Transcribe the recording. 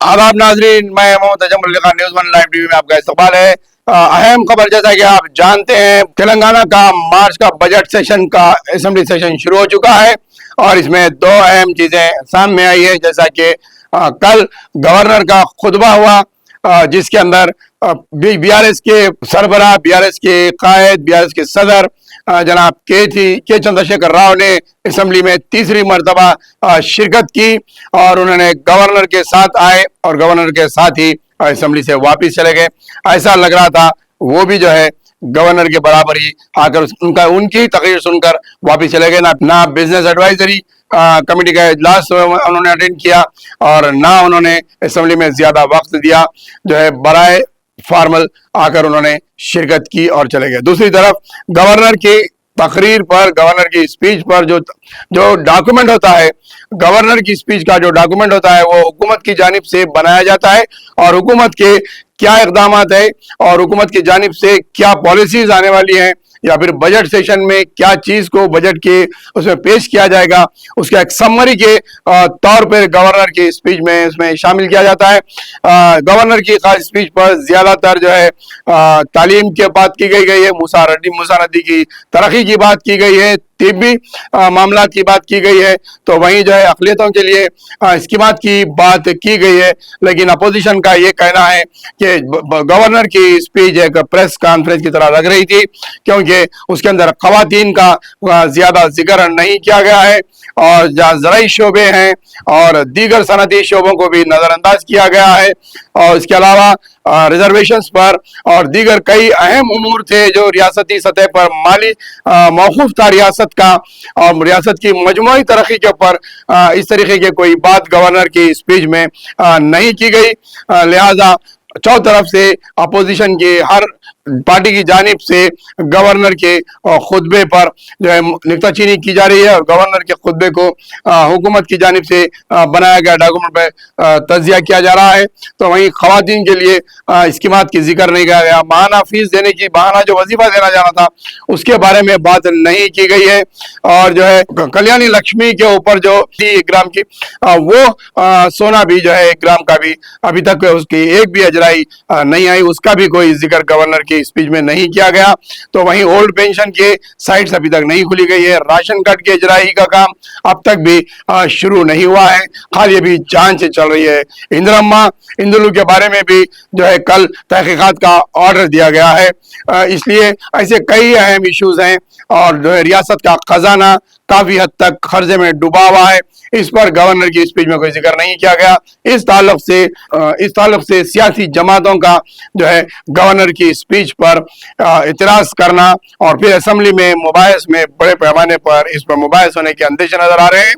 आदाब नाजरीन, मैं मोहम्मद अजम Khan, news one live TV में आपका इस्तकबाल है। अहम खबर, जैसा कि आप जानते हैं, तेलंगाना का मार्च का बजट सेशन का असेंबली सेशन शुरू हो चुका है और इसमें दो अहम चीजें सामने आई है। जैसा कि कल गवर्नर का खुतबा हुआ, जिसके अंदर बीआरएस के सरबराह, बीआरएस के कायद, बीआरएस के सदर जनाब के चंद्रशेखर राव ने असेंबली में तीसरी मर्तबा शिरकत की और उन्होंने गवर्नर के साथ आए और गवर्नर के साथ ही असेंबली से वापस चले गए। ऐसा लग रहा था वो भी जो है गवर्नर के बराबर ही आकर उनकी तकरीर सुनकर वापस चले गए। ना बिजनेस एडवाइजरी कमेटी का इजलास उन्होंने अटेंड किया और ना उन्होंने असेंबली में ज्यादा वक्त दिया, जो है बराए फॉर्मल आकर उन्होंने शिरकत की और चले गए। दूसरी तरफ गवर्नर की तकरीर पर, गवर्नर की स्पीच पर जो डॉक्यूमेंट होता है, गवर्नर की स्पीच का जो डॉक्यूमेंट होता है वो हुकूमत की जानिब से बनाया जाता है और हुकूमत के क्या इक़दाम है और हुकूमत की जानिब से क्या पॉलिसीज आने वाली हैं या फिर बजट सेशन में क्या चीज को बजट के उसमें पेश किया जाएगा, उसका एक समरी के तौर पर गवर्नर की स्पीच में उसमें शामिल किया जाता है। गवर्नर की खास स्पीच पर ज्यादातर जो है तालीम की बात की गई है, मूसा नदी की तरक्की की बात की गई है, तिब्बी मामला की बात की गई है, तो वहीं जो है अक़लियतों के लिए स्कीमात की बात की गई है। लेकिन अपोजिशन का ये कहना है कि गवर्नर की स्पीच एक प्रेस कॉन्फ्रेंस की तरह लग रही थी, क्योंकि उसके अंदर खवातीन का ज्यादा जिक्र नहीं किया गया है और जहाँ ज़राई शोबे हैं और दीगर सनती शोबों को भी नज़रअंदाज किया गया है और इसके अलावा रिजर्वेशंस पर और दीगर कई अहम उमूर थे जो रियासती सतह पर माली मौकूफ था रियासत का और रियासत की मजमूई तरक्की के ऊपर इस तरीके की कोई बात गवर्नर की स्पीच में नहीं की गई। लिहाजा चौथ तरफ से अपोजिशन की हर पार्टी की जानिब से गवर्नर के खुतबे पर जो है नुक्ताचीनी की जा रही है और गवर्नर के खुतबे को हुकूमत की जानिब से बनाया गया डॉक्यूमेंट पर तज्जिया किया जा रहा है। तो वहीं खवातीन के लिए स्कीमात की जिक्र नहीं किया गया, माहाना फीस देने की, माहाना जो वजीफा देना जाना था उसके बारे में बात नहीं की गई है और जो है कल्याणी लक्ष्मी के ऊपर जो 1 ग्राम की वो सोना भी जो है 1 ग्राम का भी अभी तक उसकी एक भी अजराई नहीं आई, उसका भी कोई जिक्र गवर्नर की स्पीच में नहीं किया गया। तो वहीं ओल्ड पेंशन के साइट्स अभी तक नहीं खुली गई है, राशन कार्ड की इजराई का काम अब तक भी शुरू नहीं हुआ है, खाली अभी जांच चल रही है। इंदिरम्मा इंदुलू के बारे में भी जो है कल तहकीकात का ऑर्डर दिया गया है। इसलिए ऐसे कई अहम इश्यूज हैं और जो है रियासत का खजाना काफी हद तक खर्चे में डूबा हुआ है, इस पर गवर्नर की स्पीच में कोई जिक्र नहीं किया गया। इस ताल्लुक से सियासी जमातों का जो है गवर्नर की स्पीच पर इतराज करना और फिर असेंबली में मुबाहिस में बड़े पैमाने पर इस पर मुबाहिस होने के अंदेशे नजर आ रहे हैं।